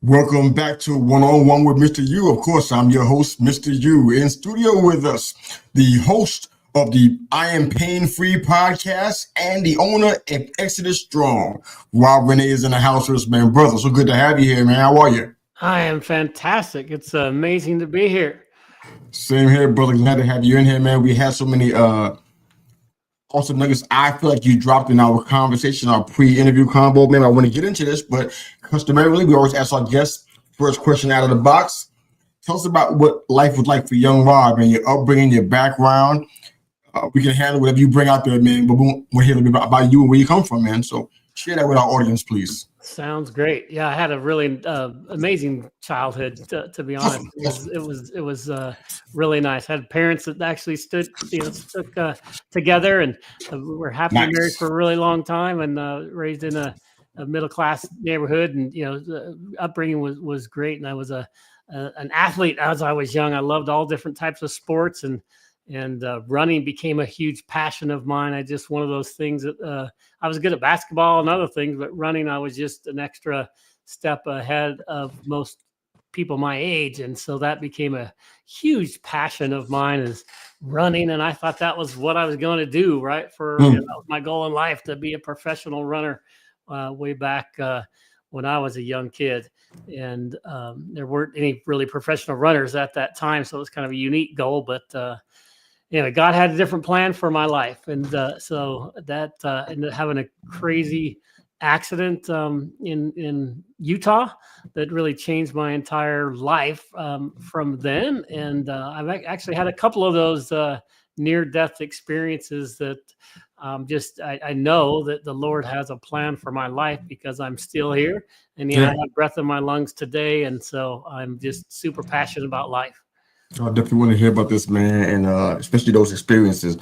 Welcome back to One-on-One with Mr. U. Of course, I'm your host, Mr. U. In studio with us, the host of the I Am Pain-Free podcast and the owner of Exodus Strong. While Rene is in the house with us, man. Brother, so good to have you here, man. How are you? I am fantastic. It's amazing to be here. Same here, brother. Glad to have you in here, man. We had so many awesome nuggets I feel like you dropped in our conversation, our pre-interview combo. Man, I want to get into this, but customarily, we always ask our guests first question out of the box. Tell us about what life was like for young Rob and your upbringing, your background. We can handle whatever you bring out there, man, but we'll hear a little bit about you and where you come from, man. So share that with our audience, please. Sounds great. Yeah, I had a really amazing childhood. To be honest, it was really nice. I had parents that actually stuck together, and were happily married for a really long time, and raised in a middle class neighborhood. And the upbringing was great. And I was an athlete as I was young. I loved all different types of sports, and running became a huge passion of mine. I just one of those things that I was good at basketball and other things, but running, I was just an extra step ahead of most people my age. And so that became a huge passion of mine, is running. And I thought that was what I was going to do, right? That was my goal in life, to be a professional runner way back when I was a young kid. And there weren't any really professional runners at that time. So it was kind of a unique goal, but God had a different plan for my life. And so that ended up having a crazy accident in Utah that really changed my entire life from then. And I've actually had a couple of those near-death experiences that I know that the Lord has a plan for my life, because I'm still here, and I have breath in my lungs today. And so I'm just super passionate about life. I definitely want to hear about this, man, and especially those experiences.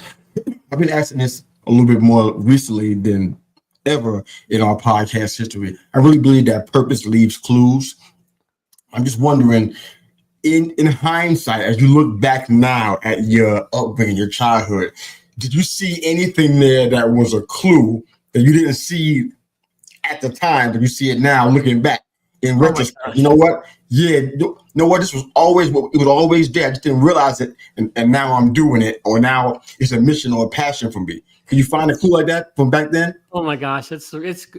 I've been asking this a little bit more recently than ever in our podcast history. I really believe that purpose leaves clues. I'm just wondering, in hindsight, as you look back now at your upbringing, your childhood, did you see anything there that was a clue that you didn't see at the time, but you see it now looking back? In retrospect, you know what? Yeah, you know what? It was always there. I just didn't realize it, and now I'm doing it, or now it's a mission or a passion for me. Can you find a clue like that from back then? Oh my gosh, it's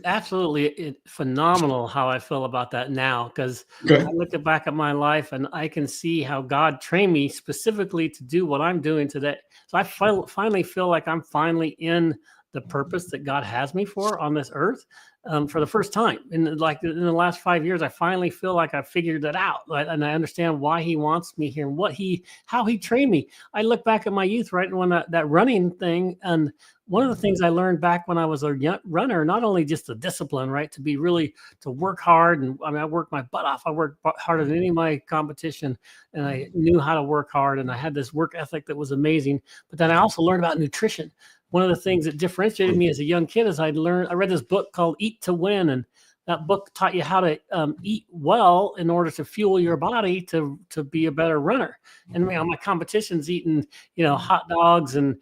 absolutely phenomenal how I feel about that now, because I look back at my life and I can see how God trained me specifically to do what I'm doing today. So I finally feel like I'm finally in the purpose that God has me for on this earth. For the first time in the last 5 years, I finally feel like I figured that out, right? And I understand why He wants me here and how He trained me. I look back at my youth, right, and when that running thing, and one of the things I learned back when I was a young runner, not only just the discipline, right, to work hard, and I worked my butt off. I worked harder than any of my competition, and I knew how to work hard, and I had this work ethic that was amazing. But then I also learned about nutrition. One of the things that differentiated me as a young kid is I read this book called Eat to Win, and that book taught you how to eat well in order to fuel your body to be a better runner. And my competition's eating, hot dogs and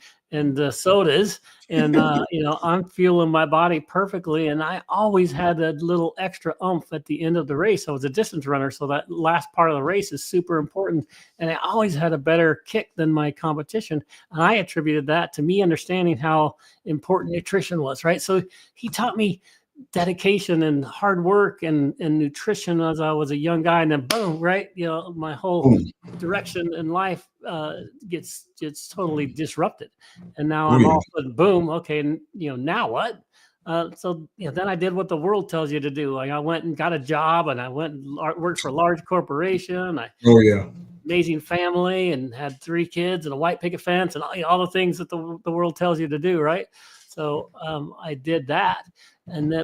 sodas, and I'm fueling my body perfectly. And I always had a little extra oomph at the end of the race. I was a distance runner, so that last part of the race is super important. And I always had a better kick than my competition. And I attributed that to me understanding how important nutrition was, right? So He taught me dedication and hard work and nutrition as I was a young guy, and then boom, right? My whole direction in life gets totally disrupted, and now I'm all of a sudden, boom, okay, and now what? So then I did what the world tells you to do. Like, I went and got a job, and I went and worked for a large corporation. Amazing family, and had 3 kids and a white picket fence, and all the things that the world tells you to do, right? So I did that.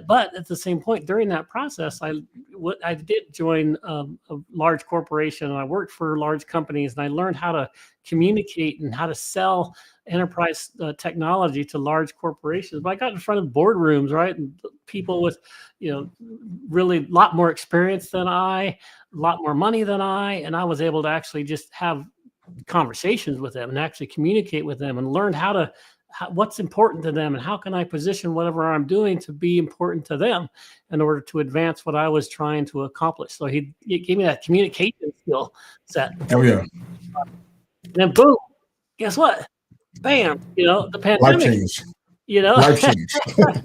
But at the same point, during that process, I did join a large corporation, and I worked for large companies, and I learned how to communicate and how to sell enterprise technology to large corporations. But I got in front of boardrooms, right, and people with, really a lot more experience than I, a lot more money than I, and I was able to actually just have conversations with them and actually communicate with them, and learned how to what's important to them, and how can I position whatever I'm doing to be important to them in order to advance what I was trying to accomplish. So he gave me that communication skill set. Oh yeah. And then boom, guess what? Bam, the Life pandemic, change. you know, Life change.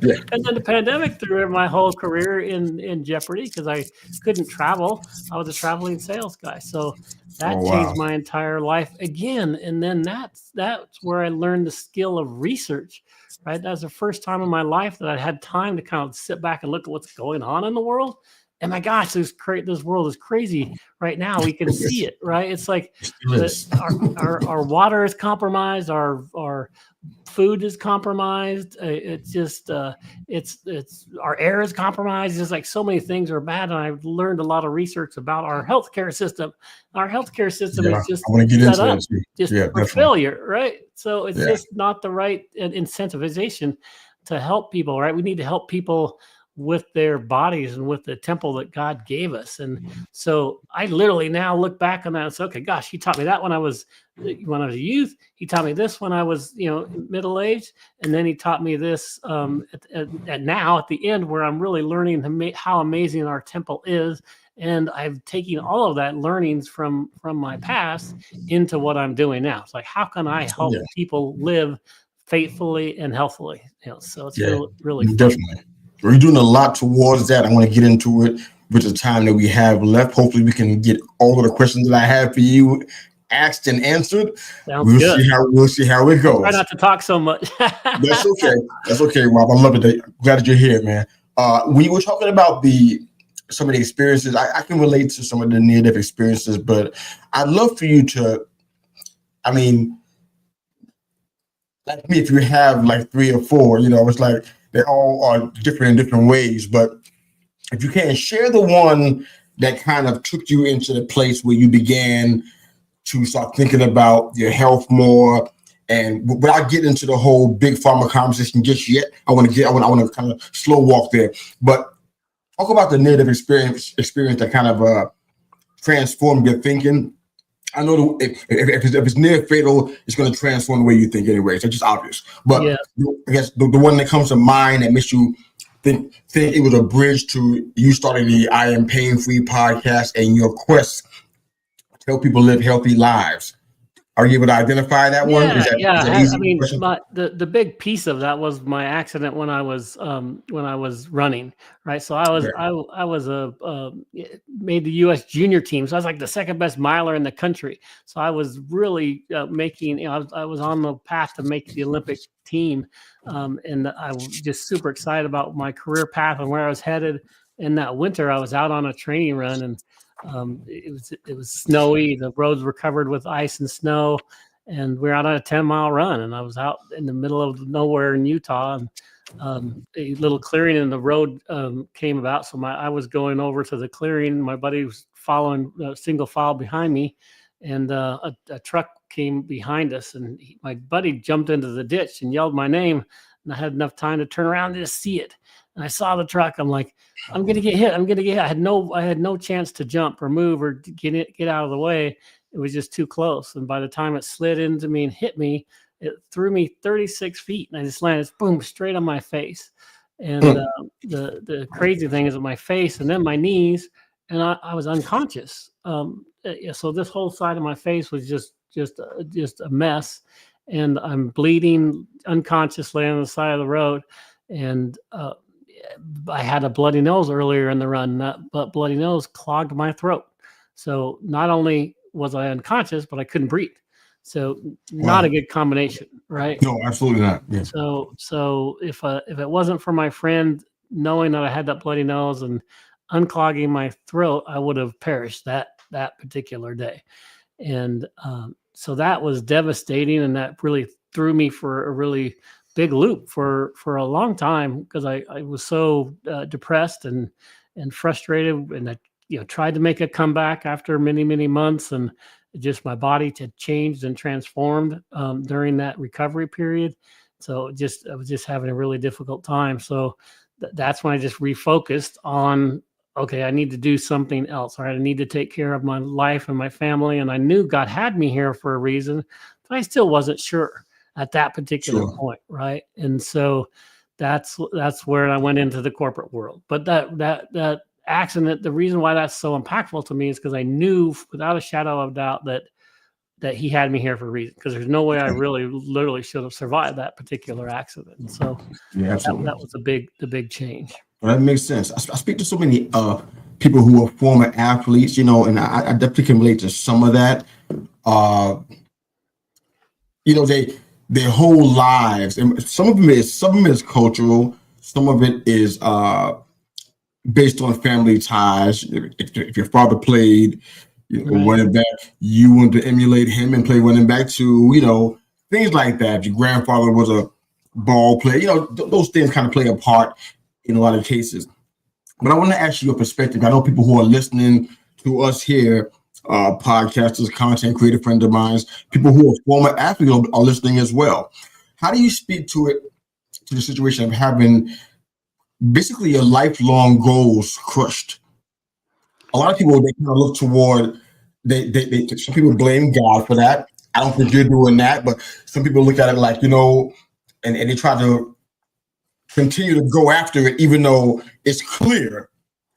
Yeah. and then the pandemic threw my whole career in jeopardy because I couldn't travel. I was a traveling sales guy. So that Oh, wow. changed my entire life again. And then that's where I learned the skill of research, right? That was the first time in my life that I had time to kind of sit back and look at what's going on in the world. And my gosh, this world is crazy right now. We can see it, right? It's like our water is compromised, our food is compromised. It's just it's our air is compromised. It's like so many things are bad. And I've learned a lot of research about our healthcare system. Our healthcare system is just I want to get set into up that. just Yeah, for definitely. failure, right? So it's just not the right incentivization to help people, right? We need to help people with their bodies and with the temple that God gave us. And so I literally now look back on that and say, okay, gosh, he taught me that when I was a youth. He taught me this when I was, middle aged, and then he taught me this at now at the end, where I'm really learning how amazing our temple is. And I've taken all of that learnings from my past into what I'm doing now. It's like, how can I help people live faithfully and healthfully? So it's really fun. Definitely. We're doing a lot towards that. I want to get into it with the time that we have left. Hopefully we can get all of the questions that I have for you asked and answered. Sounds good. We'll see how it goes. Try not to talk so much. That's okay. That's okay, Rob. I love it. Glad that you're here, man. We were talking about some of the experiences. I can relate to some of the near-death experiences, but I'd love for you to, like me, if you have like 3 or 4, it's like they all are different in different ways. But if you can share the one that kind of took you into the place where you began to start thinking about your health more, and without getting into the whole big pharma conversation just yet, I want to kind of slow walk there. But talk about the near-death experience that kind of transformed your thinking. I know if it's near fatal, it's going to transform the way you think anyway. So it's just obvious. But I guess the one that comes to mind that makes you think it was a bridge to you starting the I Am Pain Free podcast and your quest to help people live healthy lives. Are you able to identify that one? Is that easy? I mean, the big piece of that was my accident when I was running, right? So I was made the U.S. junior team, so I was like the second best miler in the country. So I was really making, I was on the path to make the Olympic team, and I was just super excited about my career path and where I was headed. And that winter, I was out on a training run, and it was snowy. The roads were covered with ice and snow, and we were out on a 10-mile run. And I was out in the middle of nowhere in Utah, and a little clearing in the road came about. So I was going over to the clearing. My buddy was following single file behind me, and a truck came behind us. And my buddy jumped into the ditch and yelled my name, and I had enough time to turn around and just see it. And I saw the truck. I'm like, I'm gonna get hit. I had no chance to jump or move or get out of the way. It was just too close. And by the time it slid into me and hit me, it threw me 36 feet, and I just landed boom straight on my face. And the crazy thing is, my face and then my knees, and I was unconscious. So this whole side of my face was just a mess, and I'm bleeding unconsciously on the side of the road, and I had a bloody nose earlier in the run. That bloody nose clogged my throat. So not only was I unconscious, but I couldn't breathe. So not a good combination, right? No, absolutely not. Yeah. So if it wasn't for my friend knowing that I had that bloody nose and unclogging my throat, I would have perished that particular day. And so that was devastating, and that really threw me for a really big loop for a long time, because I was so depressed and frustrated, and I tried to make a comeback after many months, and just my body had changed and transformed during that recovery period. So I was just having a really difficult time. So that's when I just refocused on, okay, I need to do something else. All right, I need to take care of my life and my family. And I knew God had me here for a reason, but I still wasn't sure. at that particular point, right? And so that's where I went into the corporate world. But that accident, the reason why that's so impactful to me is because I knew without a shadow of doubt that he had me here for a reason, because there's no way I really literally should have survived that particular accident. So that was the big change. Well, that makes sense. I speak to so many people who are former athletes, you know, and I definitely can relate to some of that. You know, their whole lives, and some of them is cultural, some of it is based on family ties. If your father played, you know, running back, you want to emulate him and play running back too, you know, things like that. If your grandfather was a ball player, you know, those things kind of play a part in a lot of cases. But I want to ask you your perspective. I know people who are listening to us here, podcasters, content creator friends of mine, people who are former athletes are listening as well. How do you speak to the situation of having basically your lifelong goals crushed? A lot of people, they kind of look toward, some people blame God for that. I don't think you're doing that, but some people look at it like, you know, and they try to continue to go after it, even though it's clear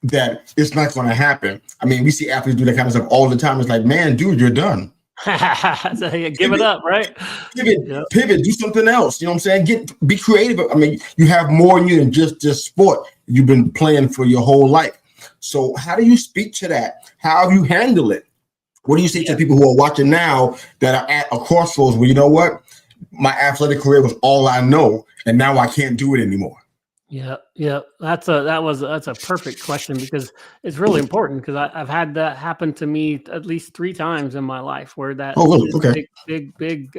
that it's not going to happen. I mean, we see athletes do that kind of stuff all the time. It's like, man, dude, you're done. So, give it up, right? Pivot, do something else. You know what I'm saying? Be creative. I mean, you have more in you than just sport. You've been playing for your whole life. So how do you speak to that? How do you handle it? What do you say to people who are watching now that are at a crossroads where, you know what, my athletic career was all I know, and now I can't do it anymore? Yeah. That's a perfect question, because it's really important, because I've had that happen to me at least 3 times in my life where that big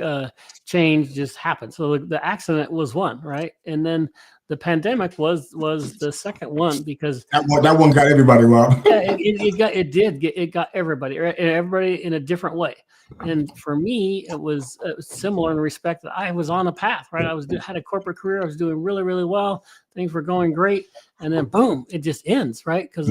change just happened. So the accident was one, right? And then the pandemic was the second one, because that one got everybody, Rob. Yeah, it got everybody, right? And everybody in a different way. And for me, it was similar in respect that I was on a path, right? Had a corporate career. I was doing really, really well. Things were going great, and then boom, it just ends, right? Because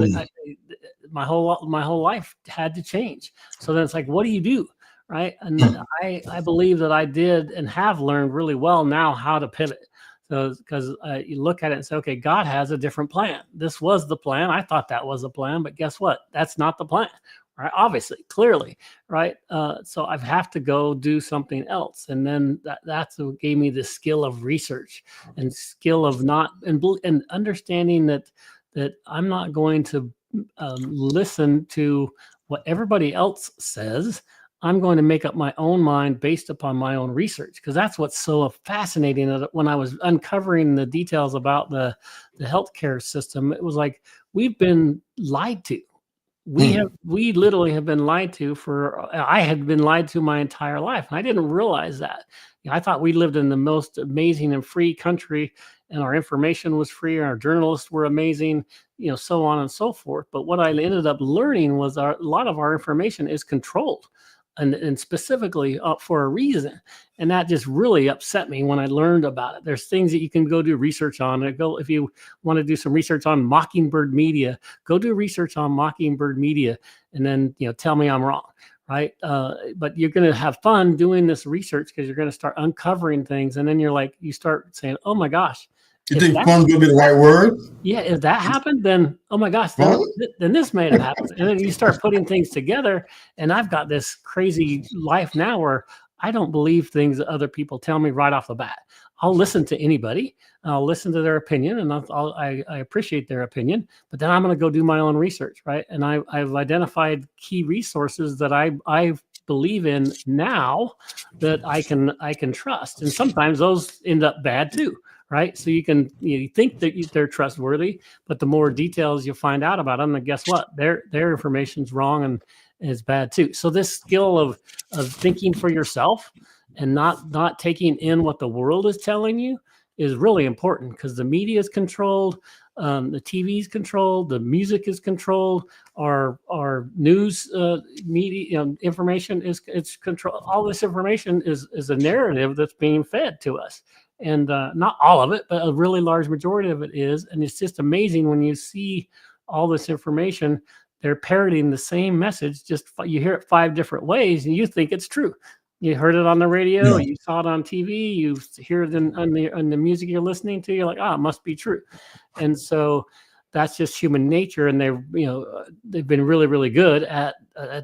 my whole life had to change. So then it's like, what do you do, right? And I believe that I did and have learned really well now how to pivot. So because you look at it and say, okay, God has a different plan. This was the plan. I thought that was the plan, but guess what? That's not the plan. Right? Obviously, clearly, right? So I have to go do something else, and then that's what gave me the skill of research and skill of and understanding that I'm not going to listen to what everybody else says. I'm going to make up my own mind based upon my own research, because that's what's so fascinating. When I was uncovering the details about the healthcare system, it was like, we've been lied to. We literally have been lied to I had been lied to my entire life. And I didn't realize that. I thought we lived in the most amazing and free country, and our information was free, and our journalists were amazing, so on and so forth. But what I ended up learning was a lot of our information is controlled, and specifically for a reason. And that just really upset me when I learned about it. There's things that you can go do research on. If you want to do some research on Mockingbird Media, go do research on Mockingbird Media, and then tell me I'm wrong, right? But you're going to have fun doing this research, because you're going to start uncovering things, and then you start saying, oh my gosh. You think fun's going to be the right word? Yeah, if that happened, then oh my gosh, then this may have happened. And then you start putting things together, and I've got this crazy life now where I don't believe things that other people tell me right off the bat. I'll listen to anybody, I'll listen to their opinion, and I appreciate their opinion, but then I'm going to go do my own research, right? And I've identified key resources that I believe in now that I can trust, and sometimes those end up bad too. Right. So you think that they're trustworthy, but the more details you find out about them, then guess what? Their information's wrong and is bad too. So this skill of thinking for yourself and not taking in what the world is telling you is really important, because the media is controlled, the TV is controlled, the music is controlled, our news media information it's controlled. All this information is a narrative that's being fed to us. And not all of it, but a really large majority of it is. And it's just amazing when you see all this information, they're parroting the same message, just you hear it 5 different ways and you think it's true. You heard it on the radio, Yeah. you saw it on TV, you hear it on the music you're listening to. You're like, it must be true. And so that's just human nature. And they've been really, really good at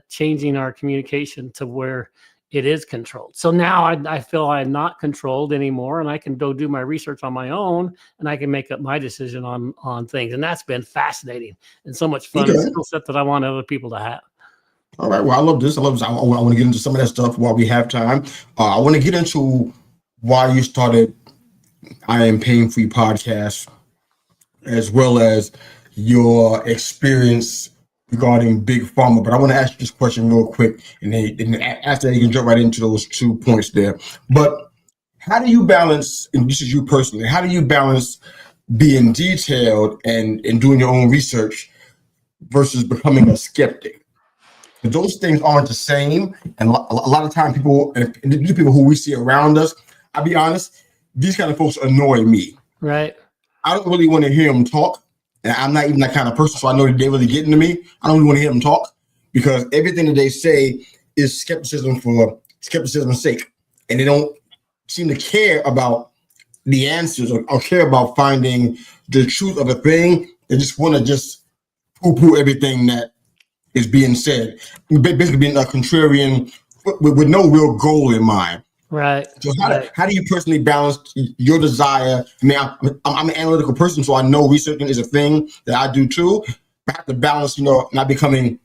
changing our communication to where it is controlled. So now I feel I'm not controlled anymore, and I can go do my research on my own, and I can make up my decision on things. And that's been fascinating and so much fun. Okay. It's a skill set that I want other people to have. All right. Well, I love this. I want to get into some of that stuff while we have time. I want to get into why you started I Am Pain Free podcast, as well as your experience regarding big pharma. But I want to ask you this question real quick, and then after that, you can jump right into those 2 points there. But how do you balance, and this is you personally, how do you balance being detailed and doing your own research versus becoming a skeptic? But those things aren't the same. And a lot of time people, and the people who we see around us, I'll be honest, these kind of folks annoy me. Right. I don't really want to hear them talk. And I'm not even that kind of person, so I know that they're really getting to me. I don't really want to hear them talk, because everything that they say is skepticism for skepticism's sake. And they don't seem to care about the answers or care about finding the truth of a thing. They just want to just poo-poo everything that is being said, basically being a contrarian with no real goal in mind. Right. So how do you personally balance your desire? I mean, I'm an analytical person, so I know researching is a thing that I do too. But I have to balance, not becoming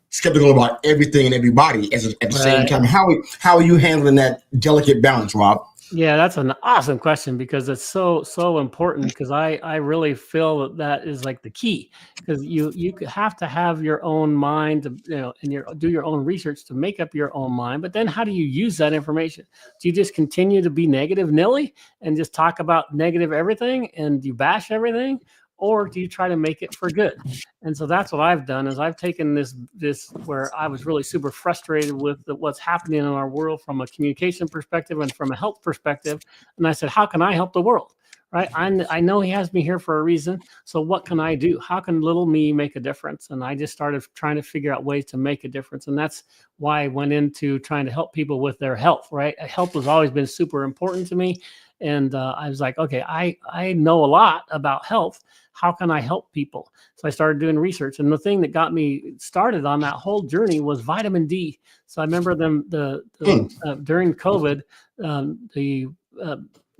skeptical about everything and everybody at the same time. How are you handling that delicate balance, Rob? Yeah, that's an awesome question, because it's so important, because I really feel that is like the key, because you have to have your own mind to, and do your own research to make up your own mind. But then how do you use that information? Do you just continue to be negative Nilly and just talk about negative everything and you bash everything? Or do you try to make it for good? And so that's what I've done, is I've taken this where I was really super frustrated with what's happening in our world from a communication perspective and from a health perspective. And I said, how can I help the world? Right? I know he has me here for a reason. So what can I do? How can little me make a difference? And I just started trying to figure out ways to make a difference. And that's why I went into trying to help people with their health, right? Health has always been super important to me. And I was like, okay, I know a lot about health. How can I help people? So I started doing research. And the thing that got me started on that whole journey was vitamin D. So I remember during COVID, the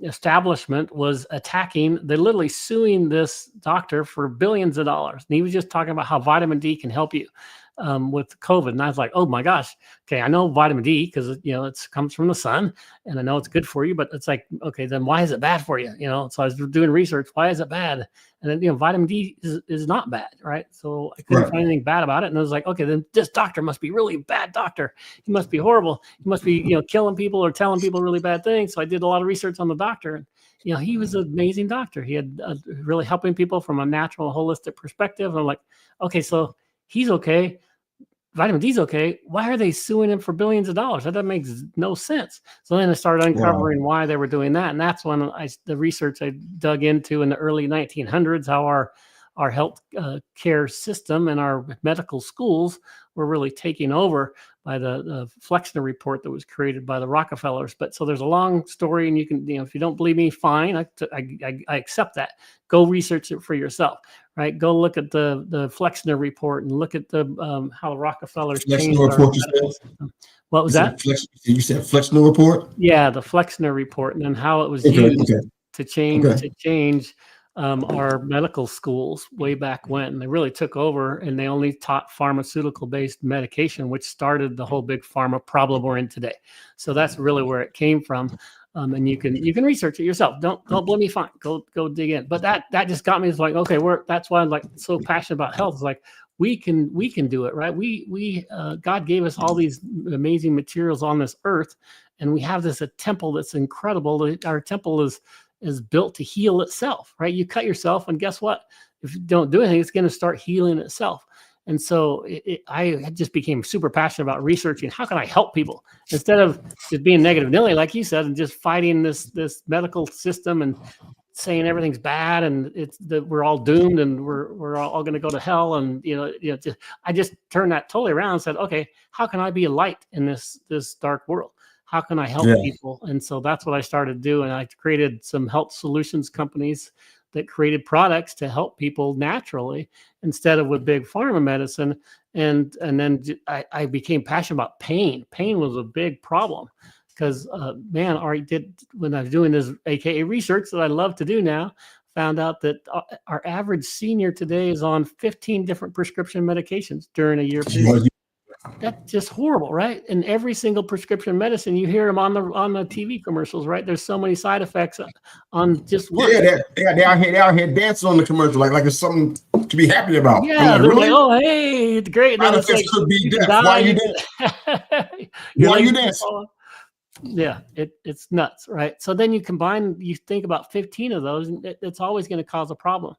establishment was attacking, they're literally suing this doctor for billions of dollars. And he was just talking about how vitamin D can help you with COVID. And I was like, oh my gosh, okay, I know vitamin D because it comes from the sun, and I know it's good for you, but it's like, okay, then why is it bad for you? So I was doing research, why is it bad? And then vitamin D is not bad, right? So I couldn't find anything bad about it. And I was like, okay, then this doctor must be really bad doctor. He must be horrible. He must be killing people or telling people really bad things. So I did a lot of research on the doctor, and he was an amazing doctor. He had really helping people from a natural, holistic perspective. And I'm like, okay, so he's okay. Vitamin D's okay. Why are they suing him for billions of dollars? That makes no sense. So then I started uncovering why they were doing that. And that's when the research I dug into in the early 1900s, how our health care system and our medical schools were really taking over by the Flexner report that was created by the Rockefellers. But so there's a long story, and you can, if you don't believe me, fine. I accept that. Go research it for yourself, right? Go look at the Flexner report and look at how the Rockefellers changed our medical system. What was that? You said Flexner report? Yeah, the Flexner report, and then how it was used to change our medical schools way back when. They really took over, and they only taught pharmaceutical-based medication, which started the whole big pharma problem we're in today. So that's really where it came from. And you can research it yourself. Don't blame me. Fine, go dig in. But that just got me. It's like, okay, that's why I'm like so passionate about health. It's like we can do it, right? We God gave us all these amazing materials on this earth, and we have a temple that's incredible. Our temple is built to heal itself, right? You cut yourself, and guess what? If you don't do anything, it's going to start healing itself. And so I just became super passionate about researching how can I help people instead of just being negative Nilly, like you said, and just fighting this medical system and saying everything's bad and it's that we're all doomed and we're all going to go to hell. And I just turned that totally around and said, okay, how can I be a light in this dark world? How can I help Yeah. people? And so that's what I started doing. I created some health solutions companies that created products to help people naturally instead of with big pharma medicine. And then I became passionate about pain. Pain was a big problem because man, when I was doing this AKA research that I love to do now, found out that our average senior today is on 15 different prescription medications during a year period. That's just horrible, right? And every single prescription medicine, you hear them on the TV commercials, right? There's so many side effects on just one. Yeah, they out here dancing on the commercial like it's something to be happy about. Yeah, I'm they're like, really? like, oh, hey, it's great. And then it's like, could be you can death. Why die. you dancing? Your Why you legs can dancing? fall off. Yeah, it's nuts, right? So then you think about 15 of those, and it's always going to cause a problem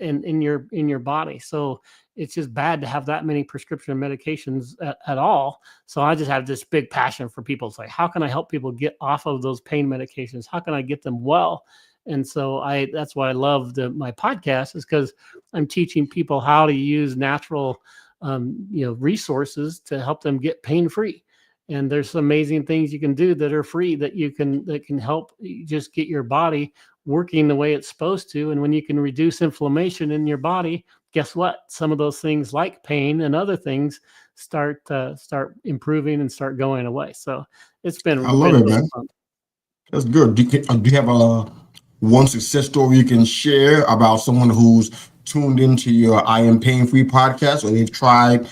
in your body. So it's just bad to have that many prescription medications at all. So I just have this big passion for people. It's like, how can I help people get off of those pain medications? How can I get them well? And so that's why I love my podcast, is because I'm teaching people how to use natural resources to help them get pain free. And there's some amazing things you can do that are free that can help you just get your body working the way it's supposed to. And when you can reduce inflammation in your body, guess what? Some of those things like pain and other things start improving and start going away. So it's been I love it, man. fun. That's good. Do you have one success story you can share about someone who's tuned into your I Am Pain Free podcast, or they've tried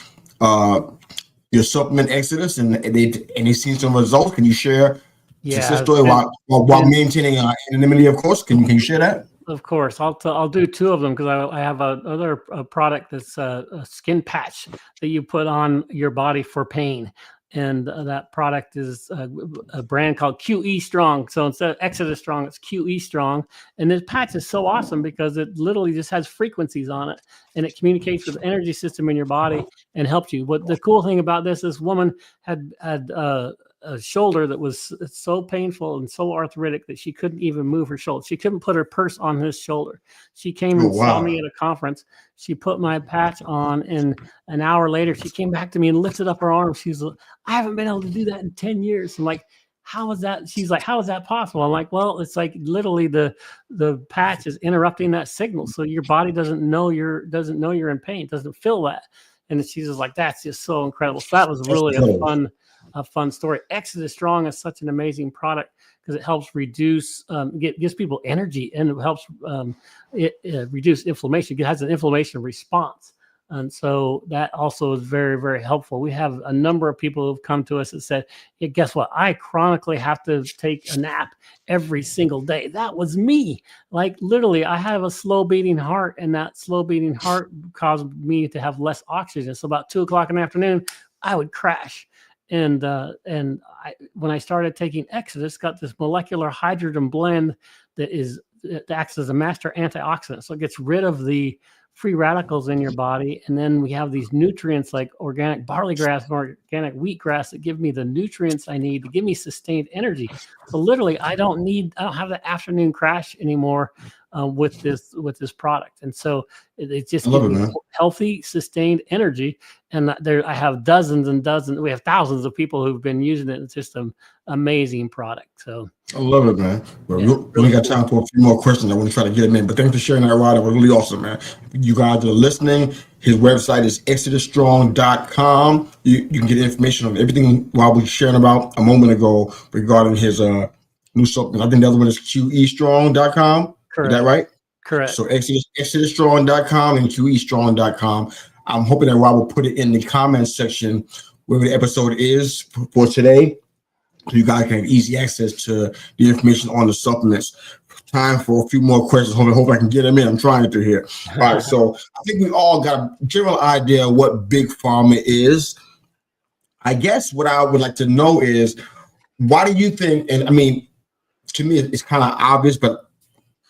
your supplement Exodus and they've seen some results? Can you share success story while maintaining anonymity, of course? Can you share that? Of course, I'll do two of them because I have another product that's a skin patch that you put on your body for pain. And that product is a brand called QE Strong. So instead of Exodus Strong, it's QE Strong. And this patch is so awesome because it literally just has frequencies on it, and it communicates with the energy system in your body and helps you. What the cool thing about this woman had a shoulder that was so painful and so arthritic that she couldn't even move her shoulder. She couldn't put her purse on his shoulder. She came and saw me at a conference. She put my patch on, and an hour later, she came back to me and lifted up her arm. She's like, I haven't been able to do that in 10 years. I'm like, how is that? She's like, how is that possible? I'm like, well, it's like literally the patch is interrupting that signal. So your body doesn't know you're in pain, doesn't feel that. And she's just like, that's just so incredible. So that was really a fun story. Exodus Strong is such an amazing product because it helps reduce, gives people energy, and it helps reduce inflammation. It has an inflammation response. And so that also is very, very helpful. We have a number of people who've come to us and said, hey, guess what? I chronically have to take a nap every single day. That was me. Like literally, I have a slow beating heart, and that slow beating heart caused me to have less oxygen. So about 2:00 in the afternoon, I would crash. And when I started taking Exodus, got this molecular hydrogen blend that acts as a master antioxidant. So it gets rid of the free radicals in your body. And then we have these nutrients like organic barley grass and organic wheatgrass that give me the nutrients I need to give me sustained energy. So literally, I don't have the afternoon crash anymore with this product. And so it just gives me healthy, sustained energy. And I have dozens and dozens. We have thousands of people who've been using it. It's just an amazing product. So I love it, man. Well, we only got time for a few more questions. I want to try to get them in, but thanks for sharing that, Rod. It was really awesome, man. You guys are listening. His website is exodusstrong.com. You can get information on everything Rob was sharing about a moment ago regarding his new supplement. I think the other one is QEstrong.com. Correct. Is that right? Correct. So exodusstrong.com and QEstrong.com. I'm hoping that Rob will put it in the comments section where the episode is for today, so you guys can have easy access to the information on the supplements. Time for a few more questions. Hope I can get them in. I'm trying to here. All right, so I think we all got a general idea of what big pharma is. I guess what I would like to know is, why do you think, and I mean, to me, it's kind of obvious, but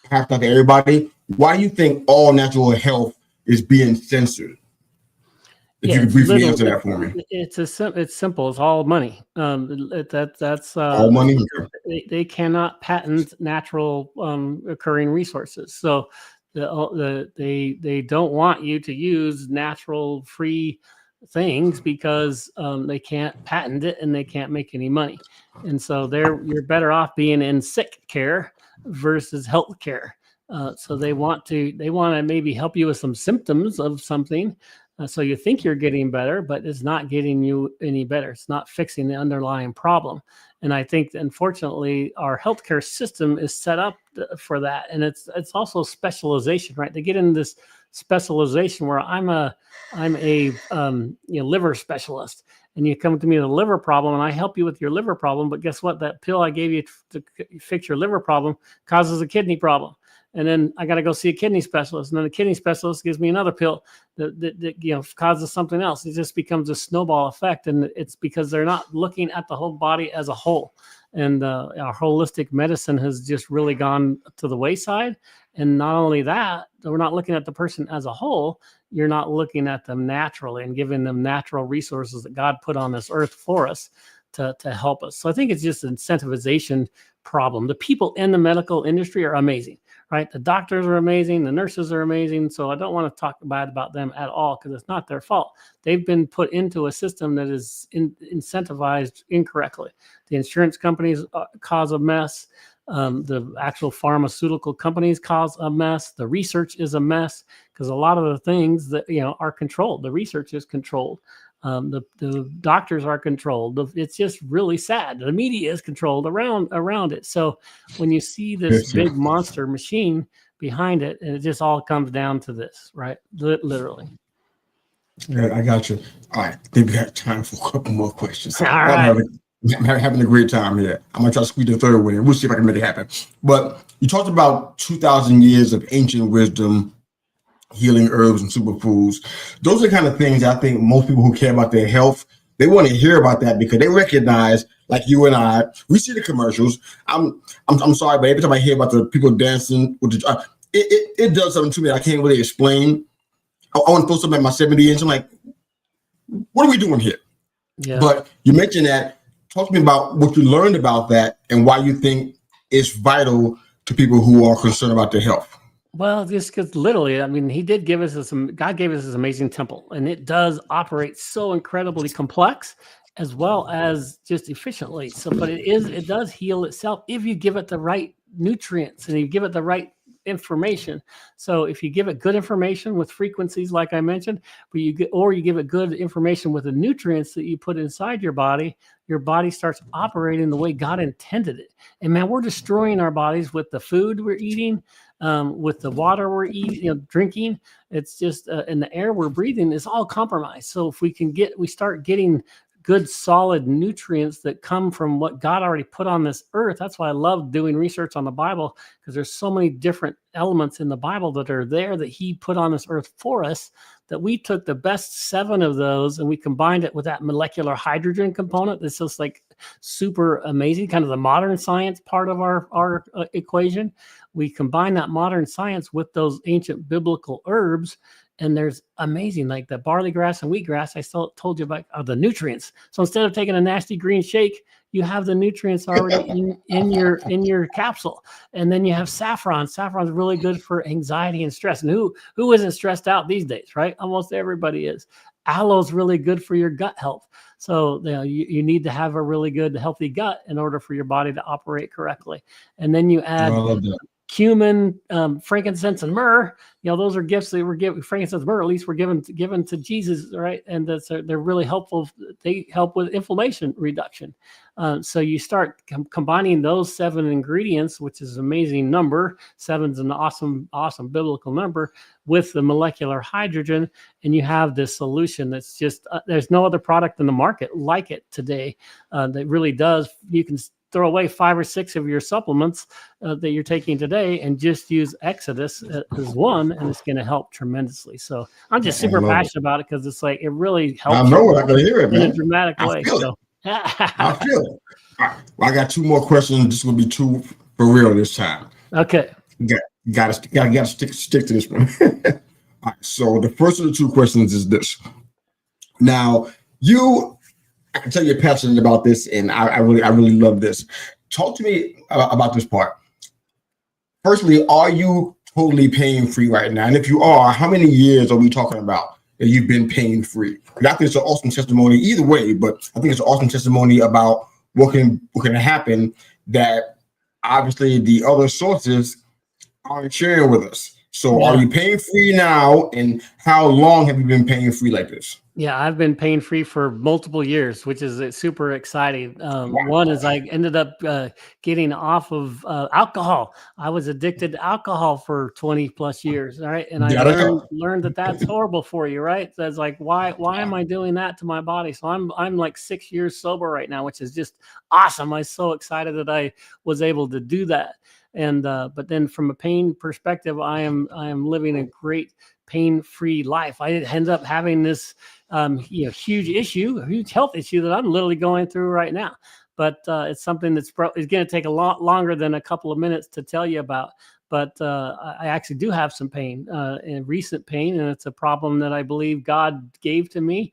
perhaps not to everybody, why do you think all natural health is being censored? If you could briefly answer that for me. It's simple. It's all money. That's all money. They cannot patent natural occurring resources. So they don't want you to use natural free things because they can't patent it and they can't make any money. And so you're better off being in sick care versus health care. So they want to maybe help you with some symptoms of something. So you think you're getting better, but it's not getting you any better. It's not fixing the underlying problem. And I think, unfortunately, our healthcare system is set up for that. And it's also specialization, right? They get in this specialization where I'm a liver specialist, and you come to me with a liver problem, and I help you with your liver problem. But guess what? That pill I gave you to fix your liver problem causes a kidney problem. And then I got to go see a kidney specialist, and then the kidney specialist gives me another pill that causes something else. It just becomes a snowball effect, and it's because they're not looking at the whole body as a whole. And our holistic medicine has just really gone to the wayside. And not only that, we're not looking at the person as a whole. You're not looking at them naturally and giving them natural resources that God put on this earth for us to help us. So I think it's just an incentivization problem. The people in the medical industry are amazing, right? The doctors are amazing. The nurses are amazing. So I don't want to talk bad about them at all because it's not their fault. They've been put into a system that is incentivized incorrectly. The insurance companies cause a mess. The actual pharmaceutical companies cause a mess. The research is a mess because a lot of the things that are controlled. The research is controlled. The doctors are controlled. It's just really sad. The media is controlled around it. So when you see this big monster machine behind it, and it just all comes down to this, right? Literally. Yeah, I got you. All right, I think we got time for a couple more questions. All right. I'm having a great time here. I'm gonna try to squeeze the third one in. We'll see if I can make it happen. But you talked about 2,000 years of ancient wisdom, healing herbs and superfoods. Those are the kind of things I think most people who care about their health, they want to hear about that because they recognize, like you and I, we see the commercials. I'm sorry, but every time I hear about the people dancing with the, it does something to me I can't really explain. I want to throw something at my 70 inch. I'm like, what are we doing here? Yeah. But you mentioned that. Talk to me about what you learned about that and why you think it's vital to people who are concerned about their health. Well, just because literally, I mean, God gave us this amazing temple, and it does operate so incredibly complex as well as just efficiently. So, but it does heal itself if you give it the right nutrients and you give it the right information. So if you give it good information with frequencies, like I mentioned, but you give it good information with the nutrients that you put inside your body starts operating the way God intended it. And man, we're destroying our bodies with the food we're eating, with the water we're eating, drinking. It's just in the air we're breathing is all compromised. So if we start getting good solid nutrients that come from what God already put on this earth. That's why I love doing research on the Bible, because there's so many different elements in the Bible that are there that he put on this earth for us, that we took the best 7 of those and we combined it with that molecular hydrogen component. That's just like super amazing, kind of the modern science part of our equation. We combine that modern science with those ancient biblical herbs. And there's amazing, like the barley grass and wheatgrass. I still told you about the nutrients. So instead of taking a nasty green shake, you have the nutrients already in your capsule. And then you have saffron. Saffron is really good for anxiety and stress. And who isn't stressed out these days, right? Almost everybody is. Aloe is really good for your gut health. So you need to have a really good, healthy gut in order for your body to operate correctly. And then you add cumin, frankincense, and myrrh. Those are gifts that were given. Frankincense, myrrh, at least were given to Jesus, right? And they're really helpful. They help with inflammation reduction. So you start combining those 7 ingredients, which is an amazing number. 7's an awesome biblical number, with the molecular hydrogen, and you have this solution that's just there's no other product in the market like it today that really does. You can throw away 5 or 6 of your supplements that you're taking today and just use Exodus as one, and it's going to help tremendously. So I'm just super passionate about it because it's like it really helps. I know it. I can hear it, man. In a dramatic way. I feel it. All right. Well, I got 2 more questions. This will be 2 for real this time. Okay. Got to stick to this one. All right. So the first of the 2 questions is this. Now, I can tell you're passionate about this, and I really love this. Talk to me about this part. Firstly, are you totally pain-free right now? And if you are, how many years are we talking about that you've been pain free. I think it's an awesome testimony either way, but I think it's an awesome testimony about what can happen that obviously the other sources aren't sharing with us. So are you pain free now? And how long have you been pain free like this? Yeah, I've been pain free for multiple years, which is super exciting. One is I ended up getting off of alcohol. I was addicted to alcohol for 20 plus years. All right. And I learned that that's horrible for you. Right. That's like, why am I doing that to my body? So I'm like 6 years sober right now, which is just awesome. I'm so excited that I was able to do that. And but then from a pain perspective, I am living a great pain-free life. I ended up having this huge health issue that I'm literally going through right now. But it's something that's going to take a lot longer than a couple of minutes to tell you about. But I actually do have some pain, and recent pain, and it's a problem that I believe God gave to me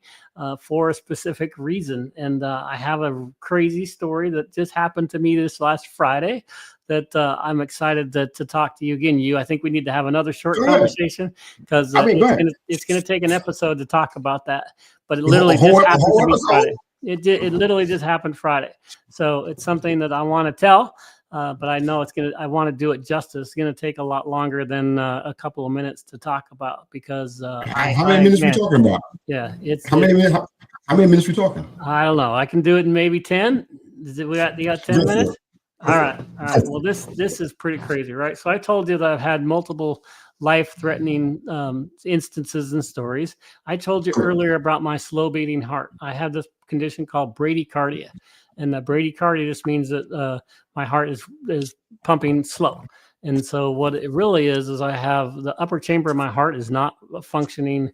for a specific reason. And I have a crazy story that just happened to me this last Friday that I'm excited to talk to you again. I think we need to have another short conversation because it's going to take an episode to talk about that. But it literally just happened to me Friday. It literally just happened Friday. So it's something that I want to tell. But I know I want to do it justice. It's going to take a lot longer than a couple of minutes to talk about because how many minutes we talking about? Yeah, how many minutes we talking? I don't know. I can do it in maybe 10. You got 10 minutes? All right. Well, this is pretty crazy, right? So I told you that I've had multiple life-threatening instances and stories. I told you earlier about my slow beating heart. I have this condition called bradycardia. And the bradycardia just means that my heart is pumping slow. And so what it really is I have the upper chamber of my heart is not functioning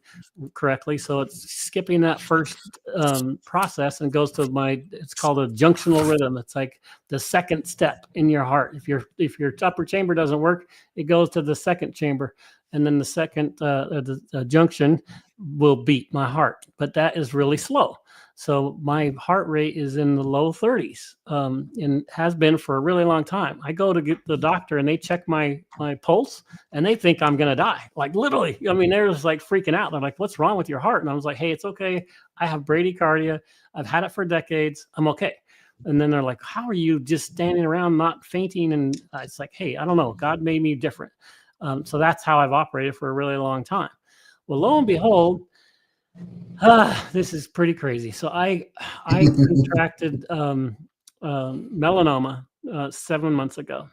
correctly. So it's skipping that first process and goes to it's called a junctional rhythm. It's like the second step in your heart. If your upper chamber doesn't work, it goes to the second chamber. And then the second the junction will beat my heart. But that is really slow. So my heart rate is in the low 30s and has been for a really long time. I go to get the doctor and they check my pulse and they think I'm going to die. Like literally, I mean, they're just like freaking out. They're like, what's wrong with your heart? And I was like, hey, it's okay. I have bradycardia. I've had it for decades. I'm okay. And then they're like, how are you just standing around not fainting? And it's like, hey, I don't know. God made me different. So that's how I've operated for a really long time. Well, lo and behold, this is pretty crazy. So I contracted melanoma 7 months ago.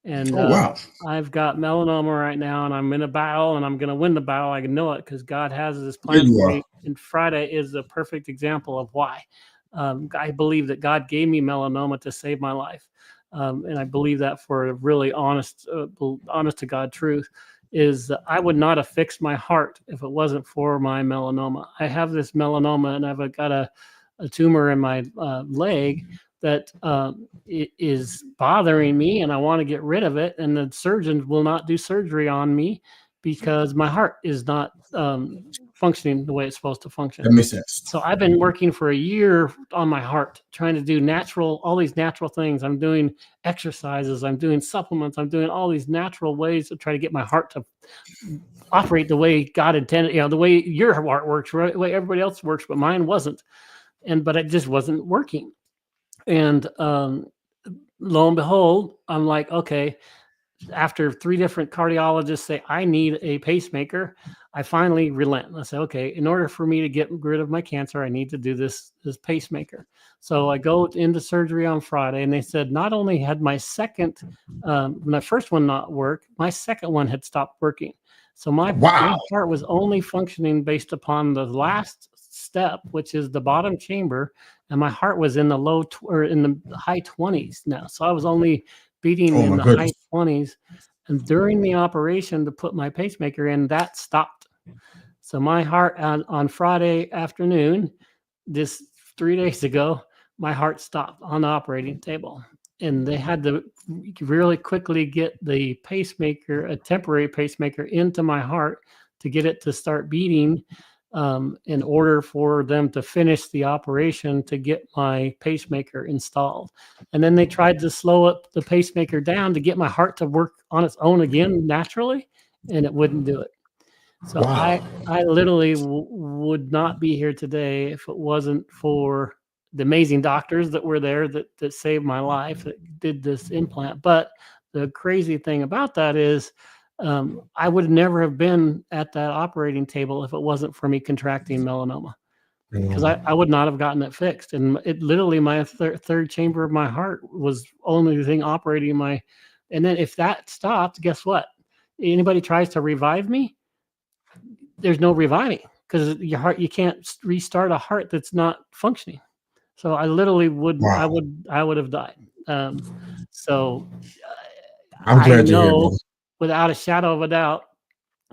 And wow. I've got melanoma right now, and I'm in a battle, and I'm going to win the battle. I know it because God has this plan for me. And Friday is the perfect example of why. I believe that God gave me melanoma to save my life. And I believe that for a really honest to God truth. Is that I would not have fixed my heart if it wasn't for my melanoma. I have this melanoma and I've got a tumor in my leg that it is bothering me and I want to get rid of it. And the surgeons will not do surgery on me because my heart is not functioning the way it's supposed to function. That makes sense. So I've been working for a year on my heart, trying to do all these natural things. I'm doing exercises, I'm doing supplements, I'm doing all these natural ways to try to get my heart to operate the way God intended, the way your heart works, right? The way everybody else works, but mine wasn't. But it just wasn't working. And lo and behold, I'm like, okay, after 3 different cardiologists say I need a pacemaker, I finally relent. I say, okay, in order for me to get rid of my cancer, I need to do this pacemaker. So I go into surgery on Friday, and they said not only had my first one not work, my second one had stopped working. So my heart was only functioning based upon the last step, which is the bottom chamber, and my heart was in the high 20s now. So I was only beating in the high 20s. And during the operation to put my pacemaker in, that stopped. So my heart on Friday afternoon, this 3 days ago, my heart stopped on the operating table. And they had to really quickly get the pacemaker, a temporary pacemaker, into my heart to get it to start beating in order for them to finish the operation to get my pacemaker installed. And then they tried to slow up the pacemaker down to get my heart to work on its own again naturally, and it wouldn't do it. So Wow. I literally would not be here today if it wasn't for the amazing doctors that were there that saved my life, that did this implant. But the crazy thing about that is, I would never have been at that operating table if it wasn't for me contracting melanoma, because I would not have gotten it fixed. And it literally, my third chamber of my heart was only the thing operating my. And then if that stopped, guess what? Anybody tries to revive me, there's no reviving, because your heart, you can't restart a heart that's not functioning. So I literally would, Wow. I would have died. So I'm I glad to hear, know brother. without a shadow of a doubt,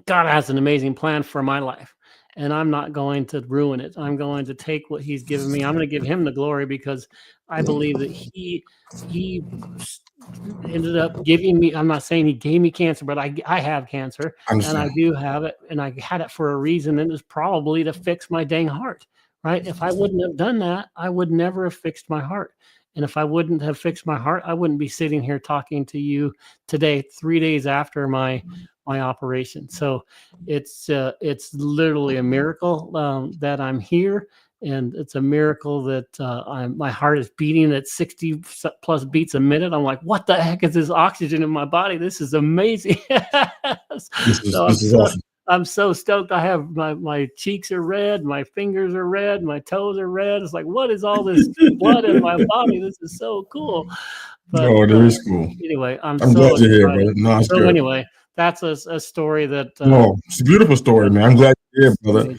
God has an amazing plan for my life, and I'm not going to ruin it. I'm going to take what He's given me. I'm going to give Him the glory, because I believe that He ended up giving me. I'm not saying He gave me cancer, but I have cancer, and I do have it, and I had it for a reason, and it's probably to fix my dang heart. Right? If I wouldn't have done that, I would never have fixed my heart. And if I wouldn't have fixed my heart, I wouldn't be sitting here talking to you today, 3 days after my operation. So it's literally a miracle that I'm here, and it's a miracle that my heart is beating at 60 plus beats a minute. I'm like, what the heck is this oxygen in my body? This is amazing. So This is awesome. I'm so stoked. I have my cheeks are red, my fingers are red, my toes are red. It's like, what is all this blood in my body? This is so cool. But No, that is cool. anyway, I'm I'm so glad you're here, excited. brother. No, it's So good. anyway, that's a story that No, it's a beautiful story, man. I'm glad you're here, brother.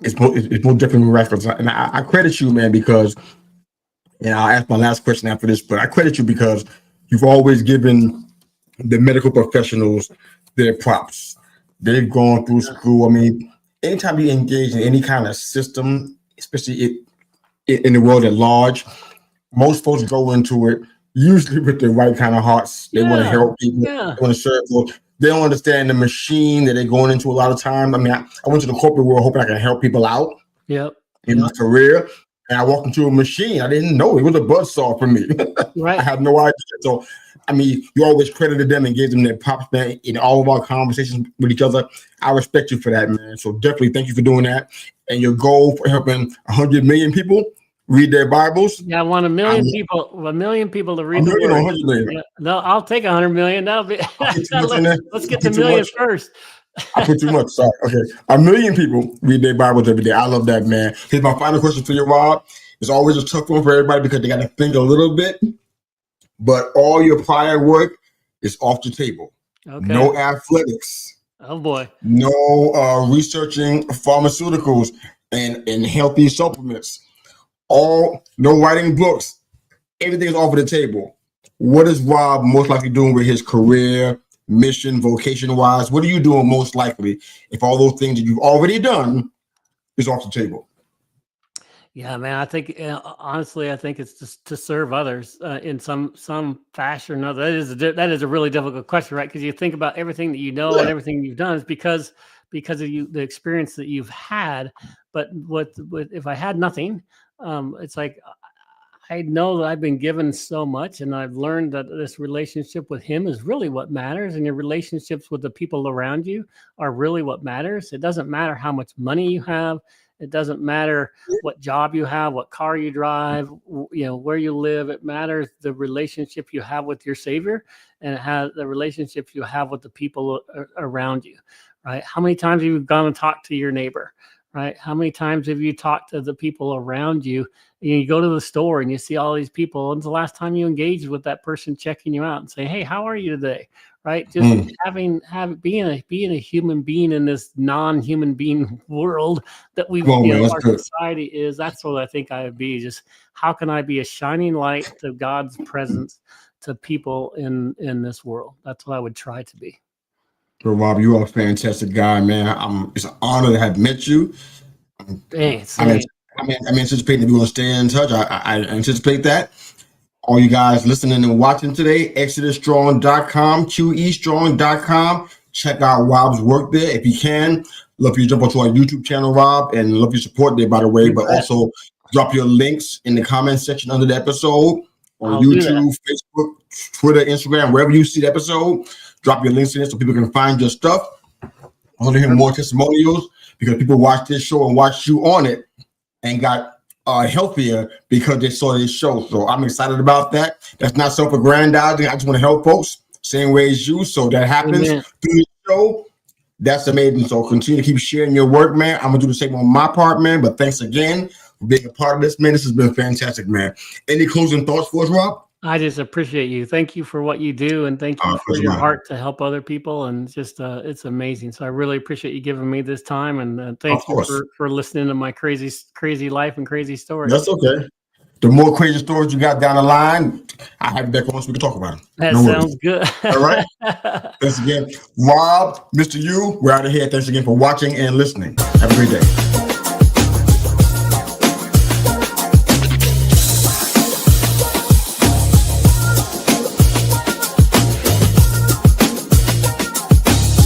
It's more definitely miraculous. And I credit you, man, because, and I'll ask my last question after this, but I credit you because you've always given the medical professionals their props. They've gone through school. I mean, anytime you engage in any kind of system, especially in the world at large, most folks go into it usually with the right kind of hearts. They want to help people. Yeah. They want to serve people. They don't understand the machine that they're going into a lot of times. I mean, I went to the corporate world hoping I can help people out in my career. And I walked into a machine. I didn't know it was a buzzsaw for me. Right. I had no idea. So, I mean, you always credited them and gave them their props, man, in all of our conversations with each other. I respect you for that, man. So definitely thank you for doing that. And your goal for helping 100 million people read their Bibles. Yeah, I want 1 million people to read the word. 100 million. Yeah, no, I'll take 100 million. That'll be. Let's get the million first. I put too much. Sorry. Okay. 1 million people read their Bibles every day. I love that, man. Here's my final question for you, Rob. It's always a tough one for everybody because they got to think a little bit. But all your prior work is off the table. Okay. No athletics. Oh boy. No researching pharmaceuticals and healthy supplements. No writing books. Everything is off of the table. What is Rob most likely doing with his career, mission, vocation-wise? What are you doing most likely if all those things that you've already done is off the table? Yeah, man. I think honestly, I think it's just to serve others in some fashion or another. That is a really difficult question, right? Because you think about everything that you know and everything you've done is because of the experience that you've had. But what if I had nothing? It's like I know that I've been given so much, and I've learned that this relationship with Him is really what matters, and your relationships with the people around you are really what matters. It doesn't matter how much money you have. It doesn't matter what job you have, what car you drive, where you live. It matters the relationship you have with your Savior, and it has the relationships you have with the people around you, right? How many times have you gone and talked to your neighbor, right? How many times have you talked to the people around you? You go to the store and you see all these people. When's the last time you engaged with that person checking you out and say, "Hey, how are you today?" Right? Just being a human being in this non-human being world that our society is. That's what I think I would be. Just how can I be a shining light to God's presence to people in this world? That's what I would try to be. So, Rob, you are a fantastic guy, man. It's an honor to have met you. Thanks. I'm anticipating that we're going to stay in touch. I anticipate that. All you guys listening and watching today, ExodusStrong.com, QEstrong.com. Check out Rob's work there if you can. Love you to jump onto our YouTube channel, Rob, and love your support there, by the way. But also drop your links in the comment section under the episode on YouTube, Facebook, Twitter, Instagram, wherever you see the episode. Drop your links in there so people can find your stuff. I want to hear more testimonials because people watch this show and watch you on it and got healthier because they saw this show. So I'm excited about that. That's not self-aggrandizing. I just want to help folks same way as you. So that happens through the show. That's amazing. So continue to keep sharing your work, man. I'm gonna do the same on my part, man. But thanks again for being a part of this, man. This has been fantastic, man. Any closing thoughts for us, Rob? I just appreciate you. Thank you for what you do, and thank you for your heart to help other people. And just it's amazing. So I really appreciate you giving me this time, and thank you for listening to my crazy life and crazy stories. That's okay. The more crazy stories you got down the line, I have you back on so we can talk about them. That sounds good. All right. Thanks again, Rob, Mr. U. We're out of here. Thanks again for watching and listening. Have a great day.